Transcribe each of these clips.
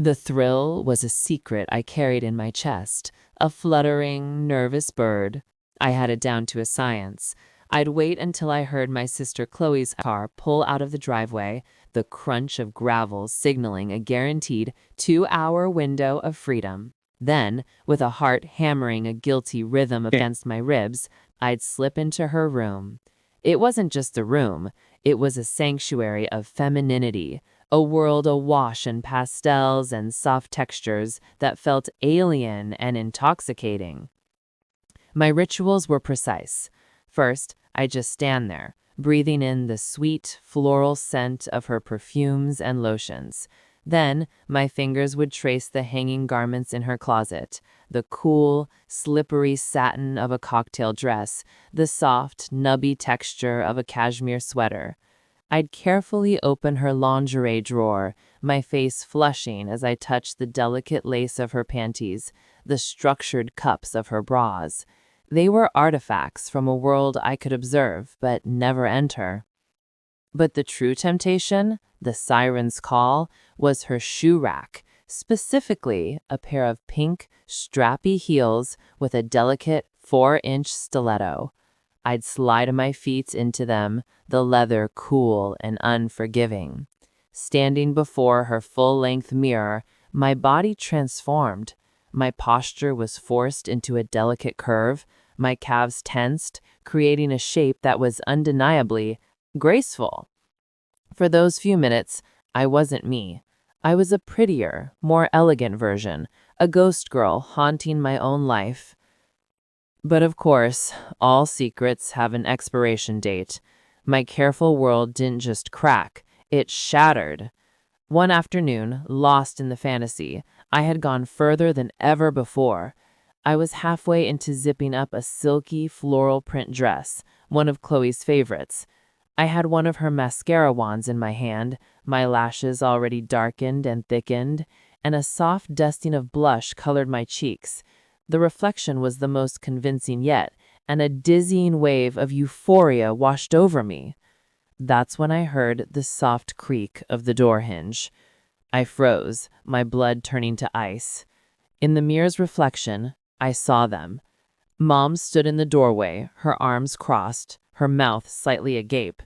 The thrill was a secret I carried in my chest, a fluttering, nervous bird. I had it down to a science. I'd wait until I heard my sister Chloe's car pull out of the driveway, the crunch of gravel signaling a guaranteed 2-hour window of freedom. Then, with a heart hammering a guilty rhythm against my ribs, I'd slip into her room. It wasn't just a room, it was a sanctuary of femininity, a world awash in pastels and soft textures that felt alien and intoxicating. My rituals were precise. First, I'd just stand there, breathing in the sweet, floral scent of her perfumes and lotions. Then, my fingers would trace the hanging garments in her closet, the cool, slippery satin of a cocktail dress, the soft, nubby texture of a cashmere sweater. I'd carefully open her lingerie drawer, my face flushing as I touched the delicate lace of her panties, the structured cups of her bras. They were artifacts from a world I could observe but never enter. But the true temptation, the siren's call, was her shoe rack, specifically a pair of pink, strappy heels with a delicate 4-inch stiletto. I'd slide my feet into them, the leather cool and unforgiving. Standing before her full-length mirror, my body transformed. My posture was forced into a delicate curve, my calves tensed, creating a shape that was undeniably graceful. For those few minutes, I wasn't me. I was a prettier, more elegant version, a ghost girl haunting my own life. But of course, all secrets have an expiration date. My careful world didn't just crack, it shattered. One afternoon, lost in the fantasy, I had gone further than ever before. I was halfway into zipping up a silky floral print dress, one of Chloe's favorites. I had one of her mascara wands in my hand, my lashes already darkened and thickened, and a soft dusting of blush colored my cheeks. The reflection was the most convincing yet, and a dizzying wave of euphoria washed over me. That's when I heard the soft creak of the door hinge. I froze, my blood turning to ice. In the mirror's reflection, I saw them. Mom stood in the doorway, her arms crossed, her mouth slightly agape,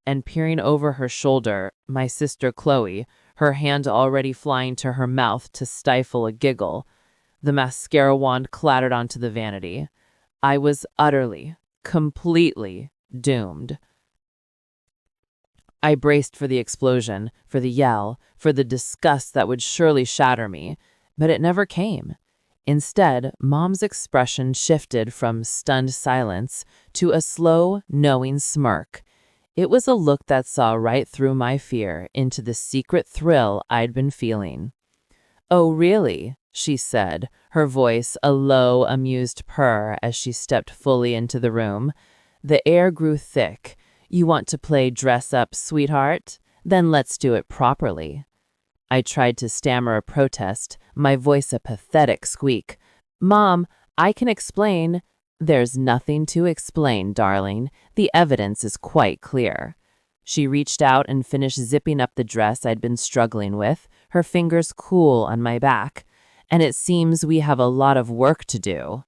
and peering over her shoulder, my sister Chloe, her hand already flying to her mouth to stifle a giggle. The mascara wand clattered onto the vanity. I was utterly, completely doomed. I braced for the explosion, for the yell, for the disgust that would surely shatter me, but it never came. Instead, Mom's expression shifted from stunned silence to a slow, knowing smirk. It was a look that saw right through my fear into the secret thrill I'd been feeling. "Oh, really?" she said, her voice a low, amused purr as she stepped fully into the room. The air grew thick. "You want to play dress up, sweetheart? Then let's do it properly." I tried to stammer a protest, my voice a pathetic squeak. "Mom, I can explain." "There's nothing to explain, darling. The evidence is quite clear." She reached out and finished zipping up the dress I'd been struggling with, her fingers cool on my back. "And it seems we have a lot of work to do."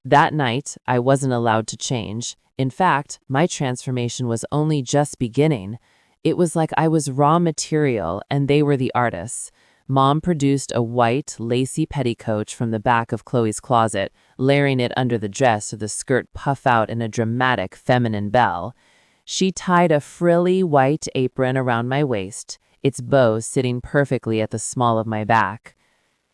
That night, I wasn't allowed to change. In fact, my transformation was only just beginning. It was like I was raw material and they were the artists. Mom produced a white, lacy petticoat from the back of Chloe's closet, layering it under the dress so the skirt puff out in a dramatic feminine bell. She tied a frilly white apron around my waist, its bow sitting perfectly at the small of my back.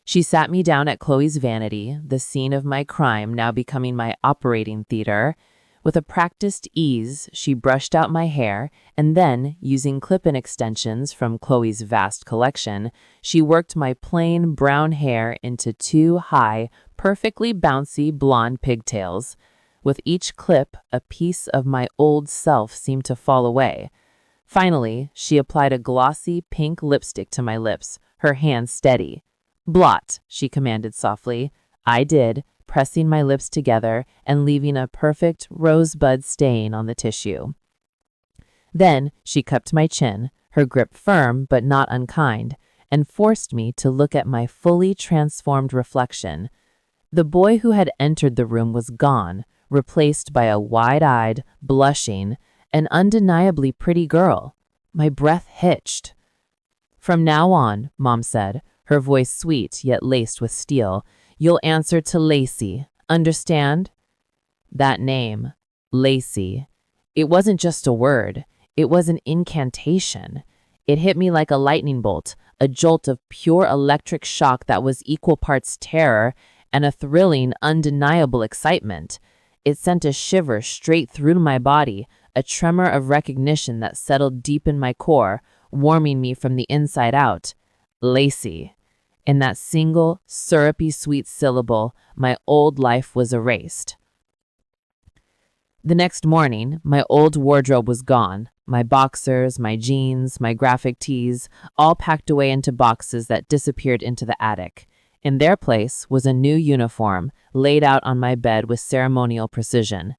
She sat me down at Chloe's vanity, the scene of my crime now becoming my operating theater. With a practiced ease, she brushed out my hair, and then, using clip-in extensions from Chloe's vast collection, she worked my plain brown hair into 2 high, perfectly bouncy blonde pigtails. With each clip, a piece of my old self seemed to fall away. Finally, she applied a glossy pink lipstick to my lips, her hand steady. "Blot," she commanded softly. I did, pressing my lips together and leaving a perfect rosebud stain on the tissue. Then she cupped my chin, her grip firm but not unkind, and forced me to look at my fully transformed reflection. The boy who had entered the room was gone, replaced by a wide-eyed, blushing, and undeniably pretty girl. My breath hitched. "From now on," Mom said, her voice sweet yet laced with steel, "you'll answer to Lacy. Understand?" That name, Lacy, it wasn't just a word. It was an incantation. It hit me like a lightning bolt, a jolt of pure electric shock that was equal parts terror and a thrilling, undeniable excitement. It sent a shiver straight through my body, a tremor of recognition that settled deep in my core, warming me from the inside out. Lacy. In that single, syrupy sweet syllable, my old life was erased. The next morning, my old wardrobe was gone. My boxers, my jeans, my graphic tees, all packed away into boxes that disappeared into the attic. In their place was a new uniform, laid out on my bed with ceremonial precision.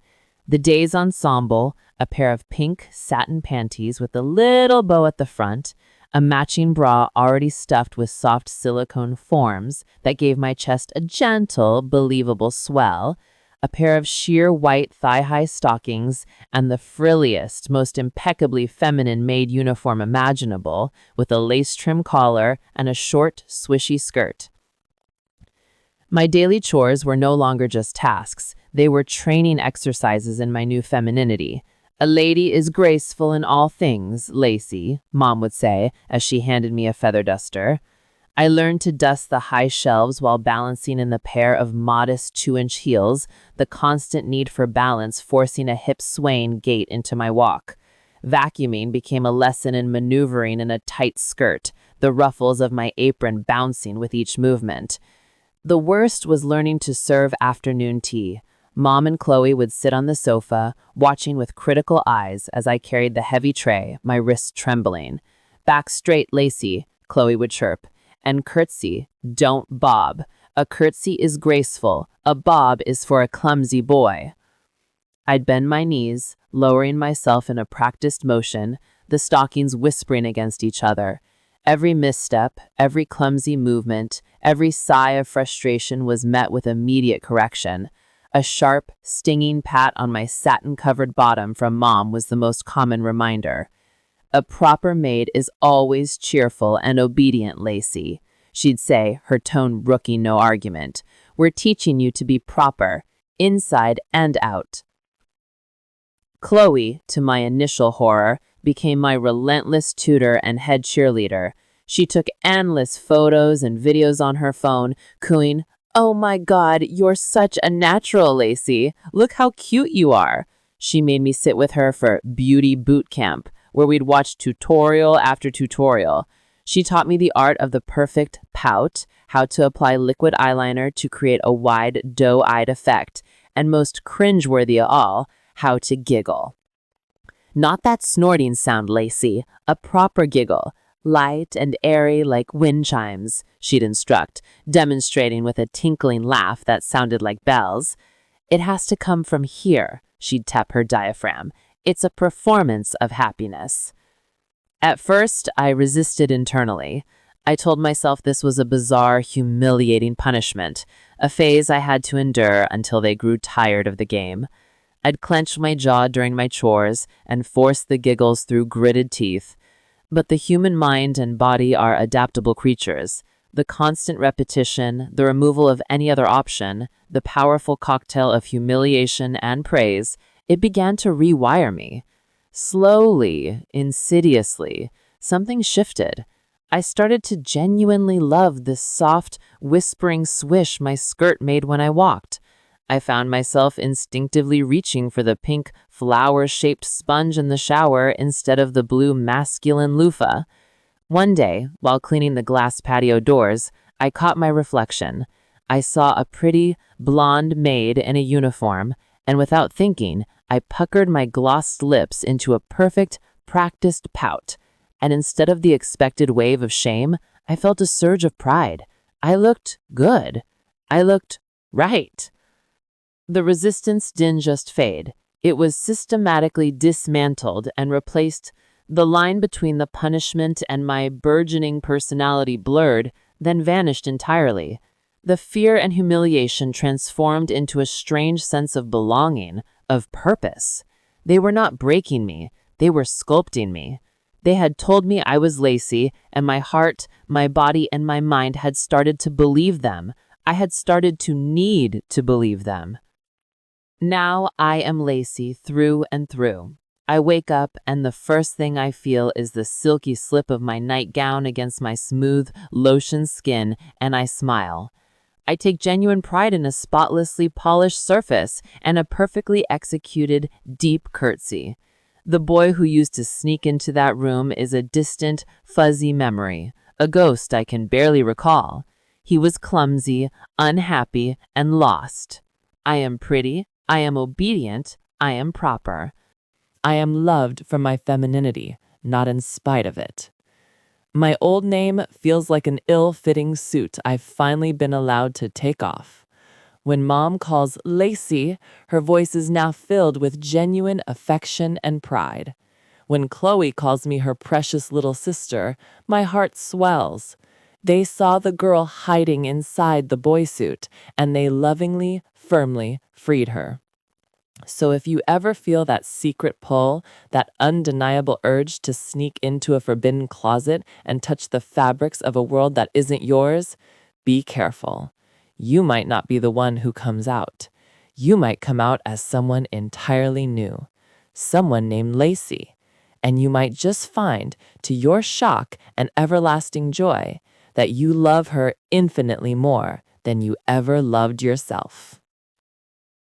The day's ensemble, a pair of pink satin panties with a little bow at the front, a matching bra already stuffed with soft silicone forms that gave my chest a gentle, believable swell, a pair of sheer white thigh-high stockings, and the frilliest, most impeccably feminine Maid uniform imaginable, with a lace-trim collar and a short, swishy skirt. My daily chores were no longer just tasks. They were training exercises in my new femininity. "A lady is graceful in all things, Lacy," Mom would say as she handed me a feather duster. I learned to dust the high shelves while balancing in the pair of modest 2-inch heels, the constant need for balance forcing a hip-swaying gait into my walk. Vacuuming became a lesson in maneuvering in a tight skirt, the ruffles of my apron bouncing with each movement. The worst was learning to serve afternoon tea. Mom and Chloe would sit on the sofa, watching with critical eyes as I carried the heavy tray, my wrists trembling. "Back straight, Lacy," Chloe would chirp. "And curtsy, don't bob. A curtsy is graceful. A bob is for a clumsy boy." I'd bend my knees, lowering myself in a practiced motion, the stockings whispering against each other. Every misstep, every clumsy movement, every sigh of frustration was met with immediate correction. A sharp, stinging pat on my satin-covered bottom from Mom was the most common reminder. "A proper maid is always cheerful and obedient, Lacy," she'd say, her tone rooking no argument. "We're teaching you to be proper, inside and out." Chloe, to my initial horror, became my relentless tutor and head cheerleader. She took endless photos and videos on her phone, cooing, "Oh my God, you're such a natural, Lacy. Look how cute you are." She made me sit with her for beauty boot camp, where we'd watch tutorial after tutorial. She taught me the art of the perfect pout, how to apply liquid eyeliner to create a wide, doe-eyed effect, and most cringeworthy of all, how to giggle. "Not that snorting sound, Lacy, a proper giggle. Light and airy like wind chimes," she'd instruct, demonstrating with a tinkling laugh that sounded like bells. "It has to come from here," she'd tap her diaphragm. "It's a performance of happiness." At first, I resisted internally. I told myself this was a bizarre, humiliating punishment, a phase I had to endure until they grew tired of the game. I'd clench my jaw during my chores and force the giggles through gritted teeth. But the human mind and body are adaptable creatures. The constant repetition, the removal of any other option, the powerful cocktail of humiliation and praise, it began to rewire me. Slowly, insidiously, something shifted. I started to genuinely love this soft, whispering swish my skirt made when I walked. I found myself instinctively reaching for the pink, flower-shaped sponge in the shower instead of the blue masculine loofah. One day, while cleaning the glass patio doors, I caught my reflection. I saw a pretty, blonde maid in a uniform, and without thinking, I puckered my glossed lips into a perfect, practiced pout. And instead of the expected wave of shame, I felt a surge of pride. I looked good. I looked right. The resistance didn't just fade. It was systematically dismantled and replaced The line between the punishment and my burgeoning personality blurred, then vanished entirely. The fear and humiliation transformed into a strange sense of belonging, of purpose. They were not breaking me, they were sculpting me. They had told me I was Lacy, and my heart, my body, and my mind had started to believe them. I had started to need to believe them. Now I am Lacy through and through. I wake up, and the first thing I feel is the silky slip of my nightgown against my smooth, lotion skin, and I smile. I take genuine pride in a spotlessly polished surface and a perfectly executed, deep curtsy. The boy who used to sneak into that room is a distant, fuzzy memory, a ghost I can barely recall. He was clumsy, unhappy, and lost. I am pretty, I am obedient, I am proper. I am loved for my femininity, not in spite of it. My old name feels like an ill-fitting suit I've finally been allowed to take off. When Mom calls Lacy, her voice is now filled with genuine affection and pride. When Chloe calls me her precious little sister, my heart swells. They saw the girl hiding inside the boy suit, and they lovingly, firmly freed her. So if you ever feel that secret pull, that undeniable urge to sneak into a forbidden closet and touch the fabrics of a world that isn't yours, be careful. You might not be the one who comes out. You might come out as someone entirely new, someone named Lacy, and you might just find, to your shock and everlasting joy, that you love her infinitely more than you ever loved yourself.